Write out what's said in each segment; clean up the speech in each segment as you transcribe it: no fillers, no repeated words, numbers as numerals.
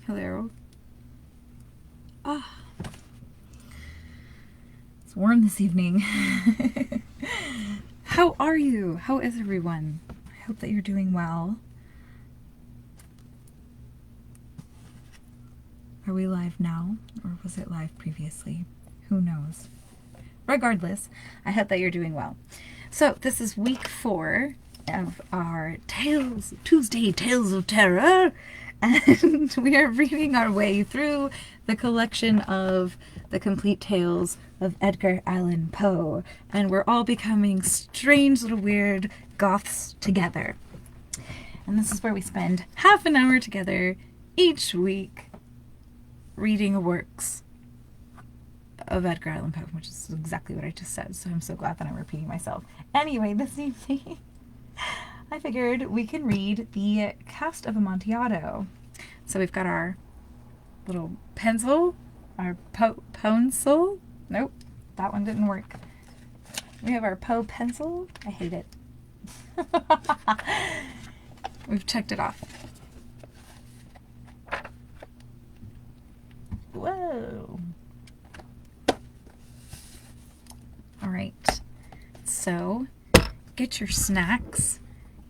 Hello. Ah. It's warm this evening. How are you? How is everyone? I hope that you're doing well. Are we live now, or was it live previously? Who knows? Regardless, I hope that you're doing well. So, this is week 4 of our Tuesday Tales of Terror, and we are reading our way through the collection of the complete tales of Edgar Allan Poe, and we're all becoming strange little weird goths together. And this is where we spend half an hour together each week reading works of Edgar Allan Poe, which is exactly what I just said, so I'm so glad that I'm repeating myself. Anyway, this evening, I figured we can read the Cask of Amontillado. So we've got our little pencil, our pencil. Nope, that one didn't work. We have our Poe pencil. I hate it. We've checked it off. Whoa. All right. So, get your snacks,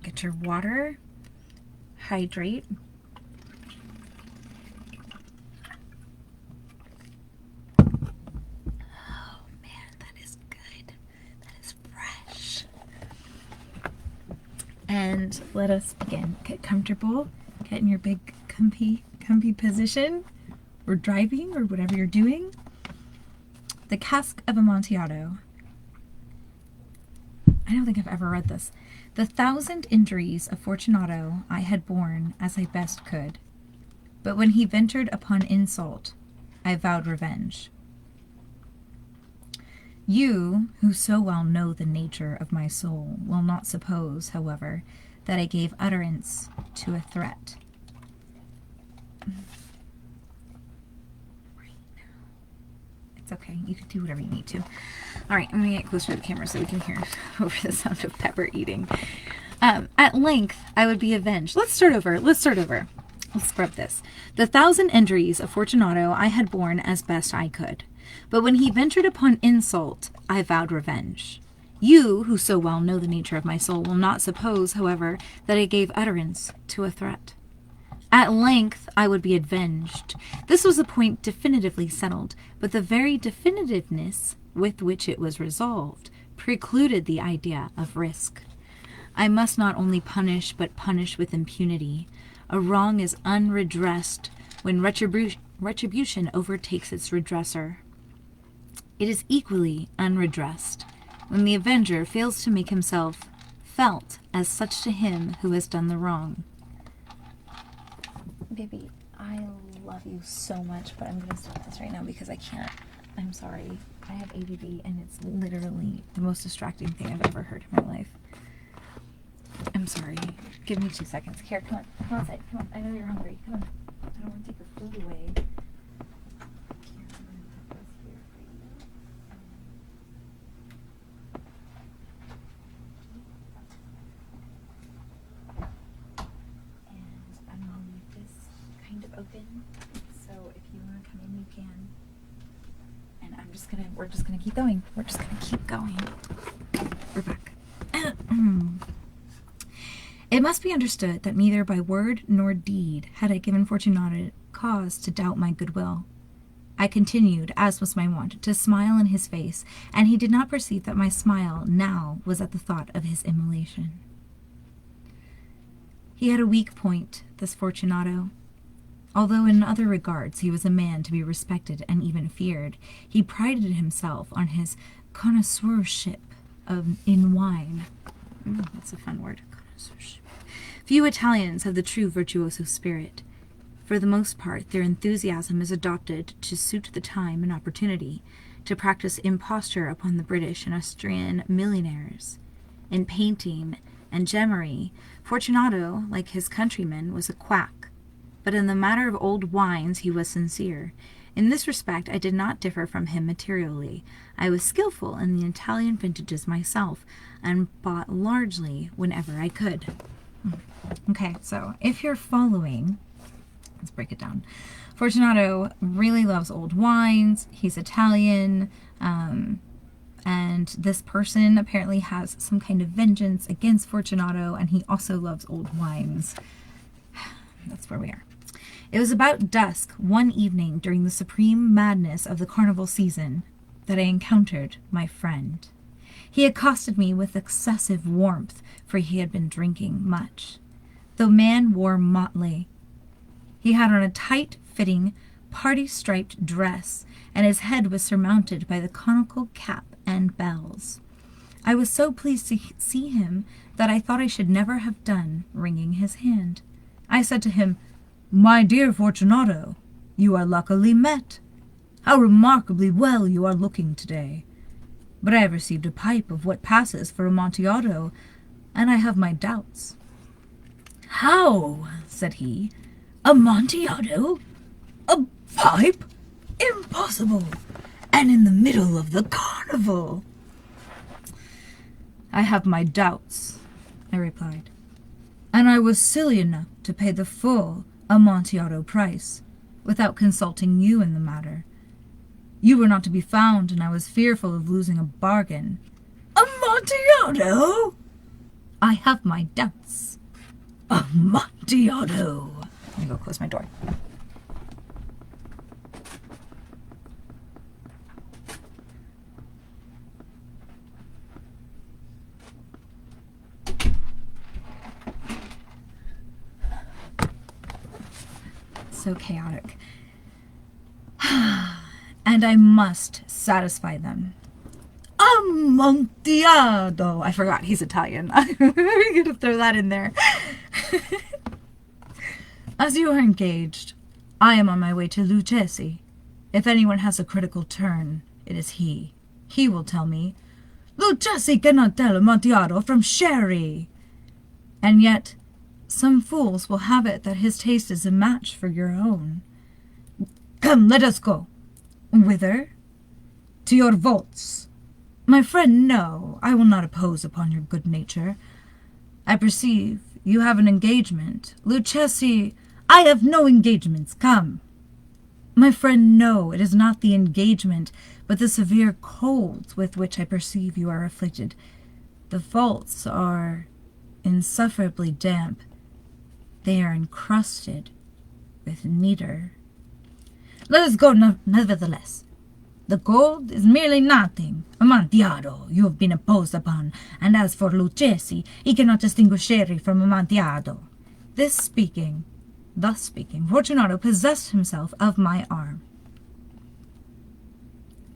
get your water, hydrate. Oh man, that is good. That is fresh. And let us begin. Get comfortable. Get in your big comfy position, or driving, or whatever you're doing. The Cask of Amontillado. I don't think I've ever read this. The 1,000 injuries of Fortunato I had borne as I best could. But when he ventured upon insult, I vowed revenge. You, who so well know the nature of my soul, will not suppose, however, that I gave utterance to a threat. It's okay. You can do whatever you need to. All right, I'm going to get closer to the camera so we can hear over the sound of Pepper eating. At length, I would be avenged. Let's start over. Let's scrub this. The 1,000 injuries of Fortunato I had borne as best I could. But when he ventured upon insult, I vowed revenge. You, who so well know the nature of my soul, will not suppose, however, that I gave utterance to a threat. At length, I would be avenged. This was a point definitively settled, but the very definitiveness with which it was resolved precluded the idea of risk. I must not only punish, but punish with impunity. A wrong is unredressed when retribution overtakes its redresser. It is equally unredressed when the avenger fails to make himself felt as such to him who has done the wrong. Baby, I love you so much, but I'm going to stop this right now because I can't. I'm sorry. I have ADD, and it's literally the most distracting thing I've ever heard in my life. I'm sorry. Give me 2 seconds. Here, come on. Come outside. Come on. I know you're hungry. Come on. I don't want to take your food away. Open, so if you want to come in, you can. And we're just gonna keep going. We're just gonna keep going. We're back. It must be understood that neither by word nor deed had I given Fortunato cause to doubt my goodwill. I continued, as was my wont, to smile in his face, and he did not perceive that my smile now was at the thought of his immolation. He had a weak point, this Fortunato. Although in other regards he was a man to be respected and even feared, he prided himself on his connoisseurship in wine. That's a fun word, connoisseurship. Few Italians have the true virtuoso spirit. For the most part, their enthusiasm is adopted to suit the time and opportunity, to practice imposture upon the British and Austrian millionaires. In painting and gemmery, Fortunato, like his countrymen, was a quack. But in the matter of old wines he was sincere. In this respect I did not differ from him materially. I was skillful in the Italian vintages myself, and bought largely whenever I could. Okay, so if you're following Let's break it down. Fortunato really loves old wines. He's Italian. And this person apparently has some kind of vengeance against Fortunato, and he also loves old wines. That's where we are. It was about dusk one evening during the supreme madness of the carnival season that I encountered my friend. He accosted me with excessive warmth, for he had been drinking much. The man wore motley. He had on a tight-fitting, party-striped dress, and his head was surmounted by the conical cap and bells. I was so pleased to see him that I thought I should never have done wringing his hand. I said to him, "My dear Fortunato, you are luckily met. How remarkably well you are looking today. But I have received a pipe of what passes for Amontillado, and I have my doubts." "How?" said he. "Amontillado? A pipe? Impossible! And in the middle of the carnival!" "I have my doubts," I replied. "And I was silly enough to pay the full Amontillado price, without consulting you in the matter. You were not to be found, and I was fearful of losing a bargain." "Amontillado?" "I have my doubts." "Amontillado!" Let me go close my door. So chaotic. "And I must satisfy them." "Amontillado!" I forgot he's Italian. I'm going to throw that in there. "As you are engaged, I am on my way to Lucchesi. If anyone has a critical turn, it is he. He will tell me, 'Lucchesi cannot tell Amontillado from sherry.' And yet, some fools will have it that his taste is a match for your own. Come, let us go." "Whither?" "To your vaults." "My friend, no, I will not impose upon your good nature. I perceive you have an engagement. Lucchesi—" "I have no engagements, come." "My friend, no, it is not the engagement, but the severe cold with which I perceive you are afflicted. The vaults are insufferably damp. They are encrusted with Niter." "Let us go nevertheless. The cold is merely nothing. Amontillado you have been imposed upon, and as for Lucchesi, he cannot distinguish sherry from Amontillado." Thus speaking, Fortunato possessed himself of my arm.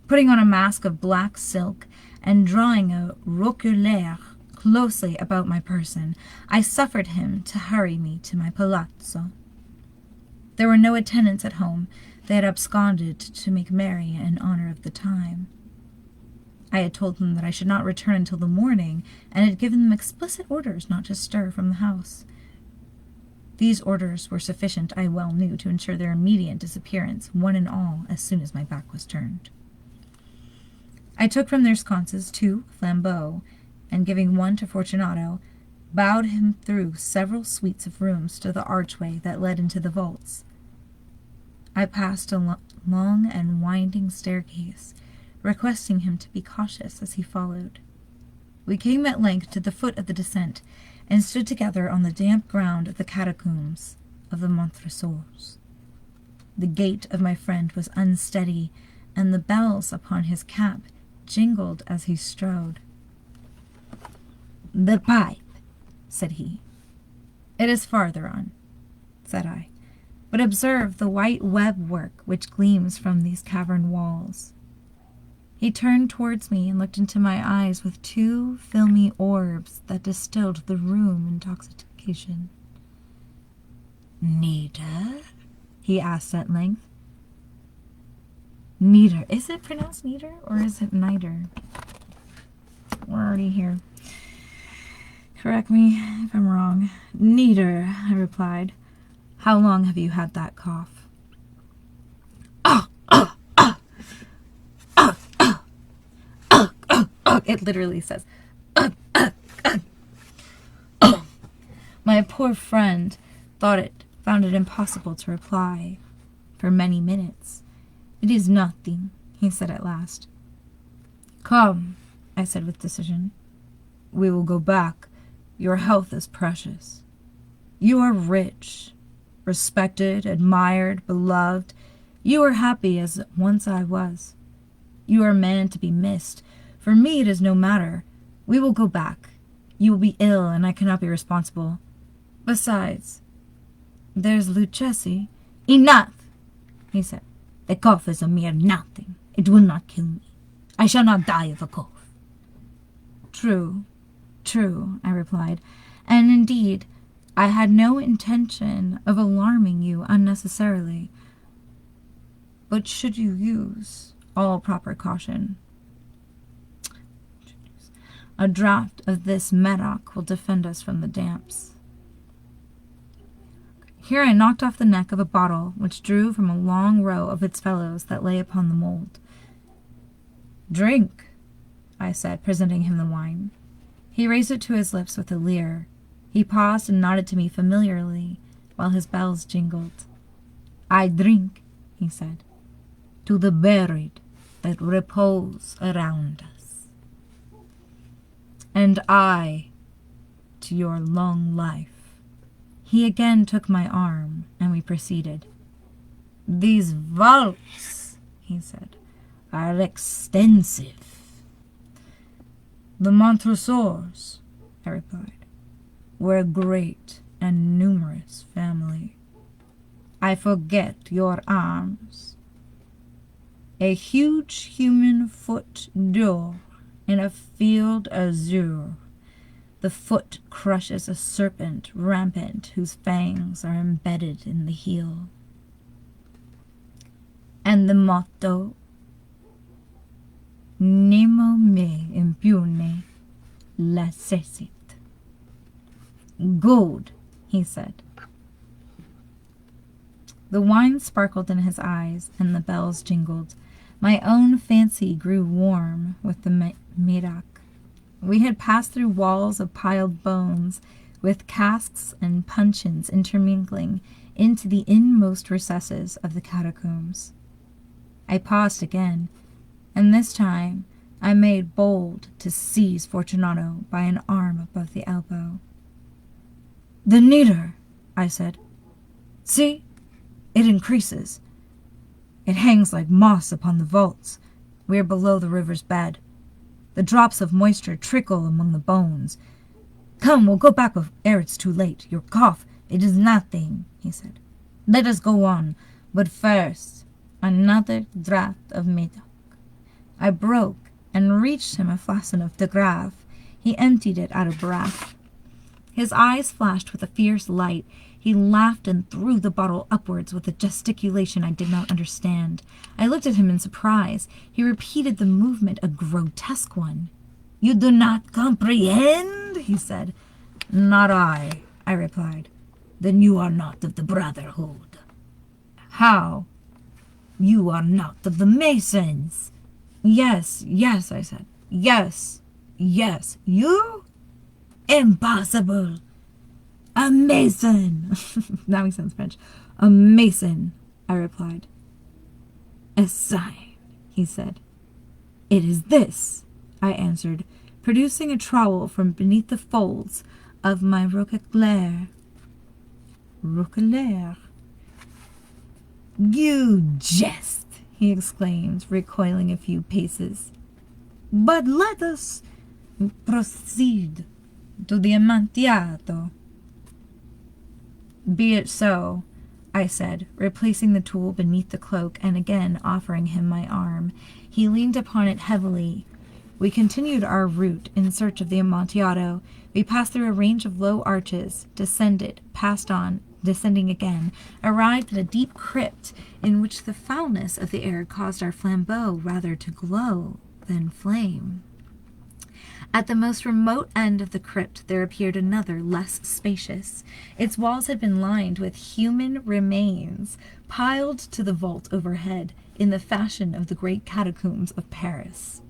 Putting on a mask of black silk and drawing a roquelaire closely about my person, I suffered him to hurry me to my palazzo. There were no attendants at home. They had absconded to make merry in honor of the time. I had told them that I should not return until the morning, and had given them explicit orders not to stir from the house. These orders were sufficient, I well knew, to ensure their immediate disappearance, one and all, as soon as my back was turned. I took from their sconces 2 flambeaux, and giving one to Fortunato, bowed him through several suites of rooms to the archway that led into the vaults. I passed a long and winding staircase, requesting him to be cautious as he followed. We came at length to the foot of the descent, and stood together on the damp ground of the catacombs of the Montresors. The gait of my friend was unsteady, and the bells upon his cap jingled as he strode. "The pipe," said he. "It is farther on," said I. "But observe the white web-work which gleams from these cavern walls." He turned towards me and looked into my eyes with 2 filmy orbs that distilled the rheum intoxication. "Niter?" he asked at length. "Niter. Is it pronounced Niter or is it Niter?" We're already here. Correct me if I'm wrong. "Niter," I replied. "How long have you had that cough?" It literally says, My poor friend thought it found it impossible to reply for many minutes. "It is nothing," he said at last. "Come," I said with decision. "We will go back. Your health is precious. You are rich, respected, admired, beloved. You are happy as once I was. You are a man to be missed. For me it is no matter. We will go back. You will be ill, and I cannot be responsible. Besides, there's Lucchesi." "Enough," he said. "The cough is a mere nothing. It will not kill me. I shall not die of a cough." "True, true," I replied, "and indeed, I had no intention of alarming you unnecessarily. But should you use all proper caution, a draught of this medoc will defend us from the damps." Here I knocked off the neck of a bottle which drew from a long row of its fellows that lay upon the mold. "Drink," I said, presenting him the wine. He raised it to his lips with a leer. He paused and nodded to me familiarly while his bells jingled. "I drink," he said, "to the buried that repose around us." "And I to your long life." He again took my arm, and we proceeded. "These vaults," he said, "are extensive." "The Montresors," I replied, "were a great and numerous family. I forget your arms. A huge human foot d'or in a field azure. The foot crushes a serpent rampant whose fangs are embedded in the heel. And the motto, Nemo me impune lacessit. "Good," he said. The wine sparkled in his eyes, and the bells jingled. My own fancy grew warm with the medoc. We had passed through walls of piled bones, with casks and puncheons intermingling, into the inmost recesses of the catacombs. I paused again, and this time I made bold to seize Fortunato by an arm above the elbow. "The Niter," I said. "See, it increases. It hangs like moss upon the vaults. We are below the river's bed. The drops of moisture trickle among the bones. Come, we'll go back ere it's too late. Your cough, it is nothing," he said. "Let us go on, but first, another draught of medoc." I broke and reached him a flagon of de Grave. He emptied it out of breath. His eyes flashed with a fierce light. He laughed and threw the bottle upwards with a gesticulation I did not understand. I looked at him in surprise. He repeated the movement, a grotesque one. "You do not comprehend?" he said. "Not I," I replied. "Then you are not of the Brotherhood." "How?" "You are not of the Masons." Yes, I said. Yes. You? Impossible. A Mason." Now he sounds French. "A Mason," I replied. "A sign," he said. "It is this," I answered, producing a trowel from beneath the folds of my roquelaire. "Roquelaire? You jest," he exclaimed, recoiling a few paces. "But let us proceed to the Amontillado." "Be it so," I said, replacing the tool beneath the cloak and again offering him my arm. He leaned upon it heavily. We continued our route in search of the Amontillado. We passed through a range of low arches, descended, passed on, descending again, arrived at a deep crypt in which the foulness of the air caused our flambeau rather to glow than flame. At the most remote end of the crypt there appeared another, less spacious. Its walls had been lined with human remains, piled to the vault overhead in the fashion of the great catacombs of Paris.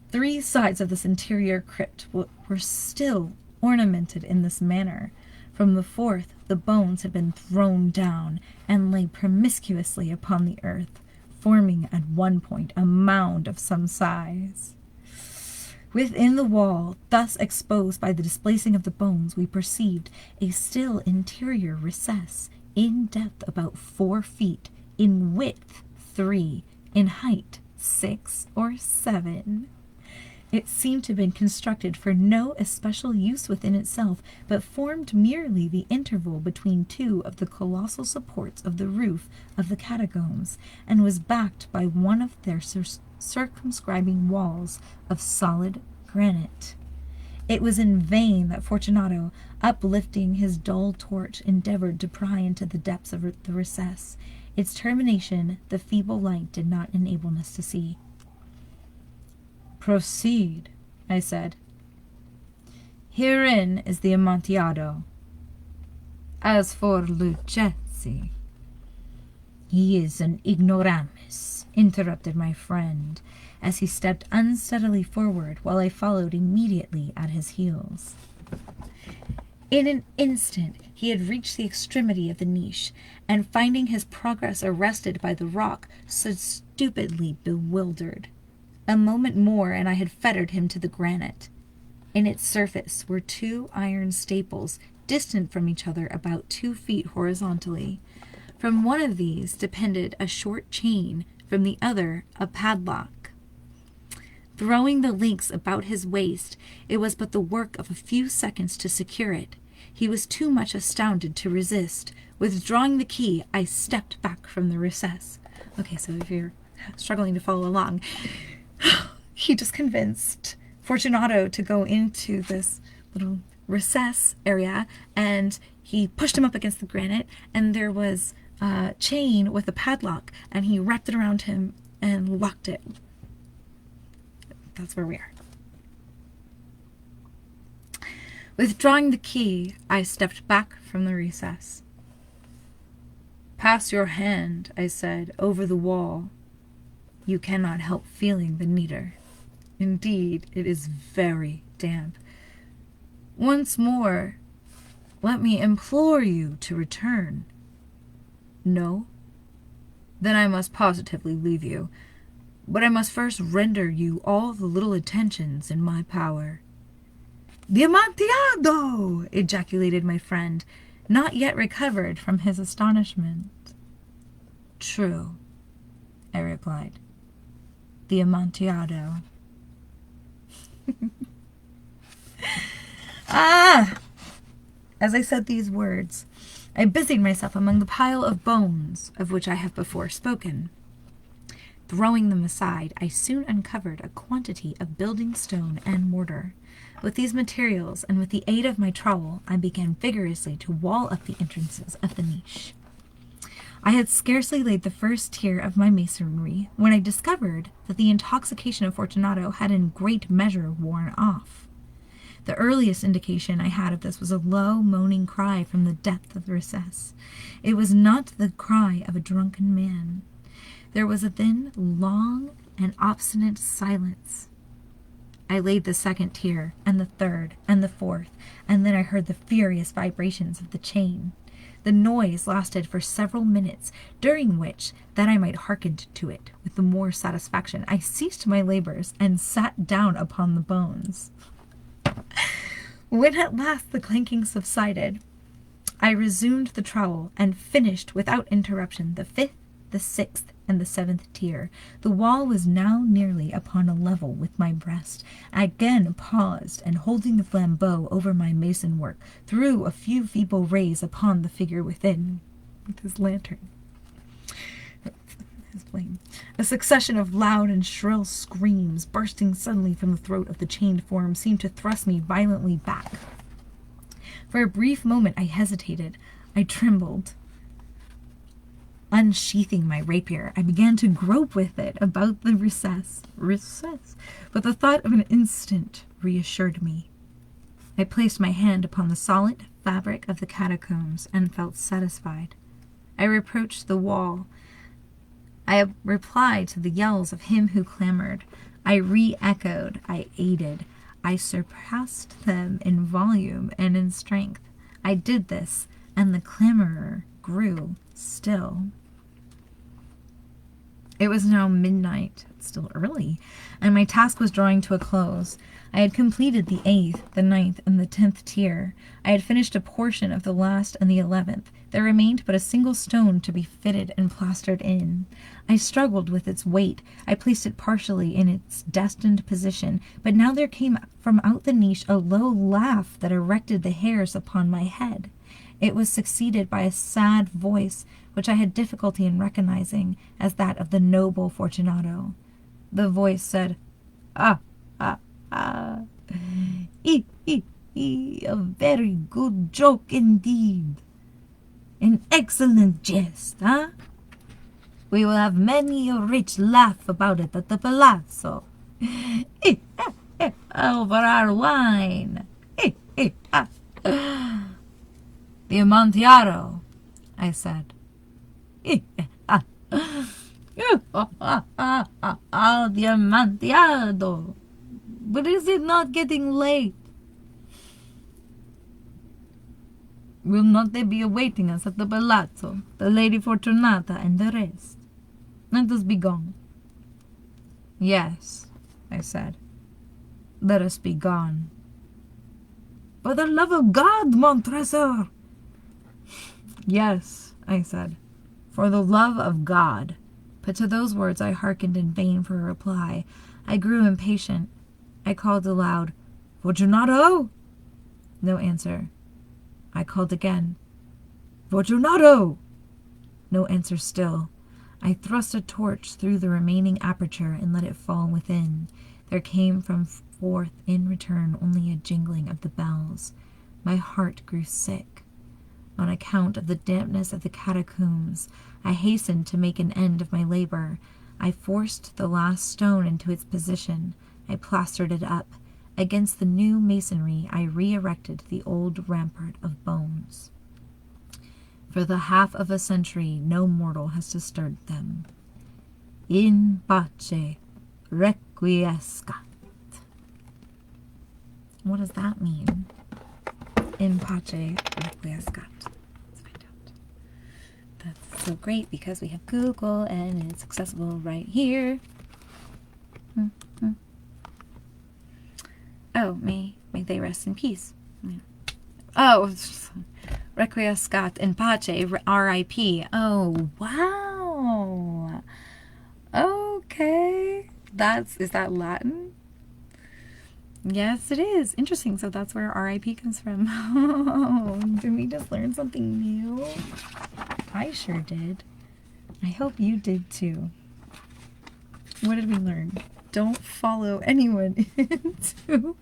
3 sides of this interior crypt were still ornamented in this manner. From the fourth, the bones had been thrown down and lay promiscuously upon the earth, forming at one point a mound of some size. Within the wall, thus exposed by the displacing of the bones, we perceived a still interior recess, in depth about 4 feet, in width 3, in height 6 or 7. It seemed to have been constructed for no especial use within itself, but formed merely the interval between 2 of the colossal supports of the roof of the catacombs, and was backed by one of their circumscribing walls of solid granite. It was in vain that Fortunato, uplifting his dull torch, endeavored to pry into the depths of the recess. Its termination the feeble light did not enable us to see. "Proceed," I said. "Herein is the Amontillado. As for Lucchesi—" "He is an ignoramus," interrupted my friend, as he stepped unsteadily forward, while I followed immediately at his heels. In an instant he had reached the extremity of the niche, and finding his progress arrested by the rock, stood stupidly bewildered. A moment more, and I had fettered him to the granite. In its surface were 2 iron staples, distant from each other about 2 feet horizontally. From one of these depended a short chain, from the other a padlock. Throwing the links about his waist, it was but the work of a few seconds to secure it. He was too much astounded to resist. Withdrawing the key, I stepped back from the recess. Okay, so if you're struggling to follow along, he just convinced Fortunato to go into this little recess area, and he pushed him up against the granite, and there was a chain with a padlock, and he wrapped it around him and locked it. That's where we are. Withdrawing the key, I stepped back from the recess. "Pass your hand," I said, "over the wall. You cannot help feeling the Niter. Indeed, it is very damp. Once more, let me implore you to return. No? Then I must positively leave you. But I must first render you all the little attentions in my power." "The Amontillado!" ejaculated my friend, not yet recovered from his astonishment. "True," I replied. "The Amontillado." As I said these words, I busied myself among the pile of bones of which I have before spoken. Throwing them aside, I soon uncovered a quantity of building stone and mortar. With these materials, and with the aid of my trowel, I began vigorously to wall up the entrances of the niche. I had scarcely laid the first tier of my masonry when I discovered that the intoxication of Fortunato had in great measure worn off. The earliest indication I had of this was a low, moaning cry from the depth of the recess. It was not the cry of a drunken man. There was a then long and obstinate silence. I laid the second tier, and the third, and the fourth, and then I heard the furious vibrations of the chain. The noise lasted for several minutes, during which, that I might hearken to it with the more satisfaction, I ceased my labors and sat down upon the bones. When at last the clanking subsided, I resumed the trowel and finished without interruption the 5th, the 6th, and the 7th tier. The wall was now nearly upon a level with my breast. I again paused, and holding the flambeau over my mason work, threw a few feeble rays upon the figure within with his lantern. His flame. A succession of loud and shrill screams, bursting suddenly from the throat of the chained form, seemed to thrust me violently back. For a brief moment I hesitated. I trembled. Unsheathing my rapier, I began to grope with it about the recess, but the thought of an instant reassured me. I placed my hand upon the solid fabric of the catacombs and felt satisfied. I reproached the wall. I replied to the yells of him who clamored. I re-echoed. I aided. I surpassed them in volume and in strength. I did this, and the clamorer grew still. It was now midnight, still early, and my task was drawing to a close. I had completed the 8th, the 9th, and the 10th tier. I had finished a portion of the last and the 11th. There remained but a single stone to be fitted and plastered in. I struggled with its weight. I placed it partially in its destined position, but now there came from out the niche a low laugh that erected the hairs upon my head. It was succeeded by a sad voice, which I had difficulty in recognizing as that of the noble Fortunato. The voice said, "Ah, ah, ah, a very good joke indeed. An excellent jest, huh? We will have many a rich laugh about it at the palazzo. Over our wine. The Amontillado," I said. The Amontillado. But is it not getting late? Will not they be awaiting us at the palazzo, the Lady Fortunata and the rest? Let us be gone. Yes, I said. Let us be gone. For the love of God, Montressor! Yes, I said, for the love of God. But to those words I hearkened in vain for a reply. I grew impatient. I called aloud, "Fortunato!" No answer. I called again, "Fortunato!" No answer still. I thrust a torch through the remaining aperture and let it fall within. There came from forth in return only a jingling of the bells. My heart grew sick. On account of the dampness of the catacombs, I hastened to make an end of my labor. I forced the last stone into its position. I plastered it up. Against the new masonry, I re-erected the old rampart of bones. For the half of a century, no mortal has disturbed them. In pace requiescat. What does that mean? In pace requiescat. Let's find out. That's so great because we have Google and it's accessible right here. Oh, may they rest in peace. Yeah. Oh, requiescat in pace, R.I.P. Oh, wow. Okay. Is that Latin? Yes, it is. Interesting. So that's where R.I.P. comes from. Oh, did we just learn something new? I sure did. I hope you did too. What did we learn? Don't follow anyone into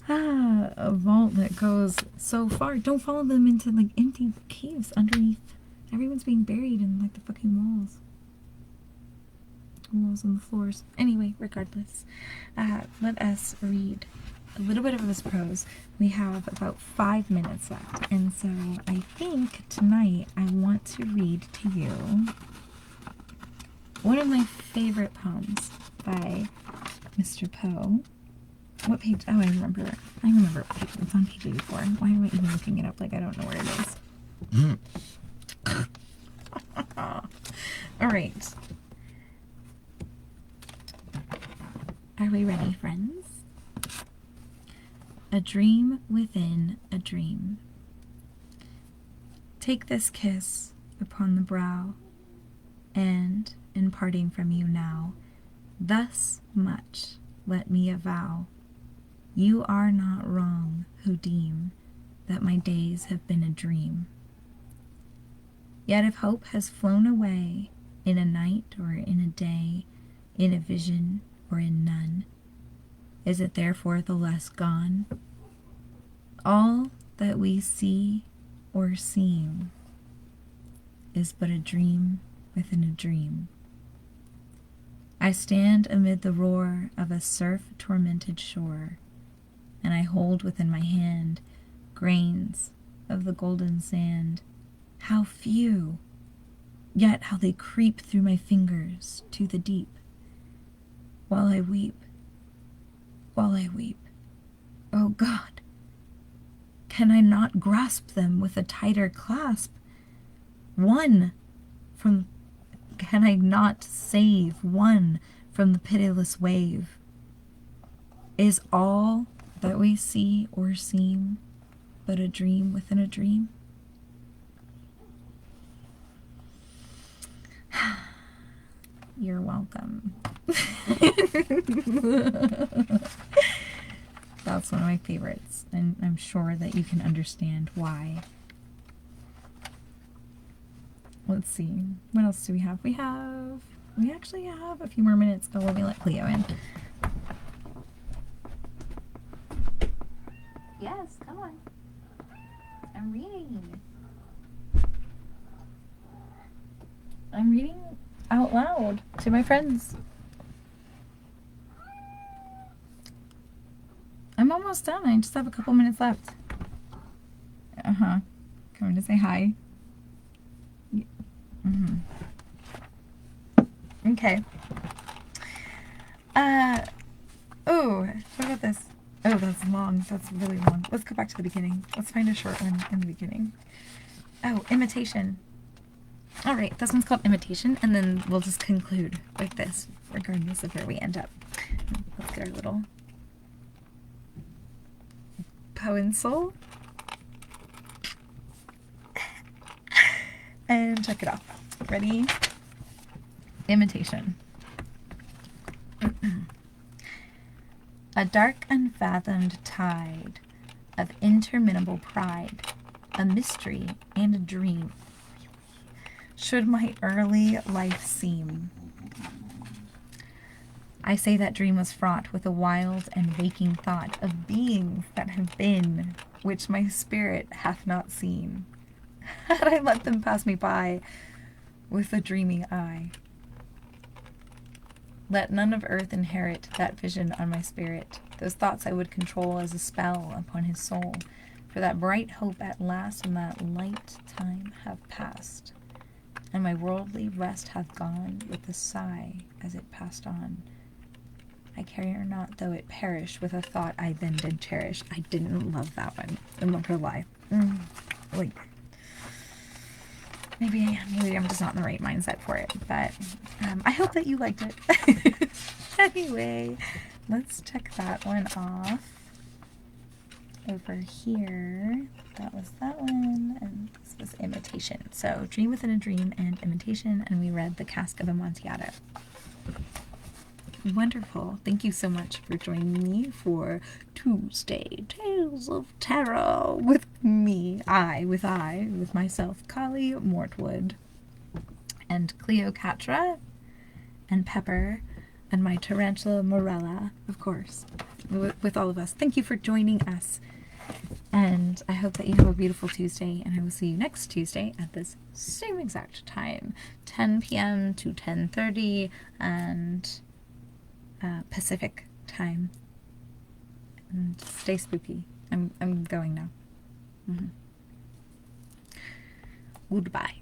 a vault that goes so far. Don't follow them into like empty caves underneath. Everyone's being buried in like the fucking walls. Walls and the floors. Anyway, regardless, let us read a little bit of this prose. We have about 5 minutes left, and so I think tonight I want to read to you one of my favorite poems by Mr. Poe. What page? Oh, I remember what page. It's on page 84. Why am I even looking it up like I don't know where it is? All right. Are we ready, friends? A dream within a dream. Take this kiss upon the brow, and, in parting from you now, thus much let me avow. You are not wrong who deem that my days have been a dream. Yet if hope has flown away in a night or in a day, in a vision or in none, is it therefore the less gone? All that we see or seem is but a dream within a dream. I stand amid the roar of a surf-tormented shore, and I hold within my hand grains of the golden sand. How few, yet how they creep through my fingers to the deep. While I weep, oh God, Can I not grasp them with a tighter clasp? One from... Can I not save one from the pitiless wave? Is all that we see or seem but a dream within a dream? You're welcome. That's one of my favorites, and I'm sure that you can understand why. Let's see. What else do we have? We actually have a few more minutes, but let me let Cleo in. Yes, come on. I'm reading. I'm reading out loud to my friends. I'm almost done. I just have a couple minutes left. Coming to say hi. Okay. Oh, what about this? Oh, that's long. That's really long. Let's go back to the beginning. Let's find a short one in the beginning. Oh, Imitation. All right, this one's called Imitation, and then we'll just conclude like this, regardless of where we end up. Let's get our little pencil and check it off. Ready? Imitation. A dark, unfathomed tide of interminable pride, a mystery and a dream, should my early life seem. I say that dream was fraught with a wild and waking thought of beings that have been, which my spirit hath not seen. Had I let them pass me by with a dreaming eye. Let none of earth inherit that vision on my spirit. Those thoughts I would control as a spell upon his soul, for that bright hope at last and that light time have passed, and my worldly rest hath gone with a sigh as it passed on. I care not though it perish with a thought I then did cherish. I didn't love that one. I'm not gonna lie. Like, maybe I'm just not in the right mindset for it, but I hope that you liked it. Anyway, let's check that one off. Over here, that was that one, and this was Imitation. So, Dream Within a Dream and Imitation, and we read The Cask of Amontillado. Wonderful. Thank you so much for joining me for Tuesday Tales of Terror with me. With myself, Kali Mortwood, and Cleocatra, and Pepper, and my tarantula Morella, of course, with all of us. Thank you for joining us, and I hope that you have a beautiful Tuesday, and I will see you next Tuesday at this same exact time, 10 p.m. to 10:30, and Pacific time. And stay spooky. I'm going now. Goodbye.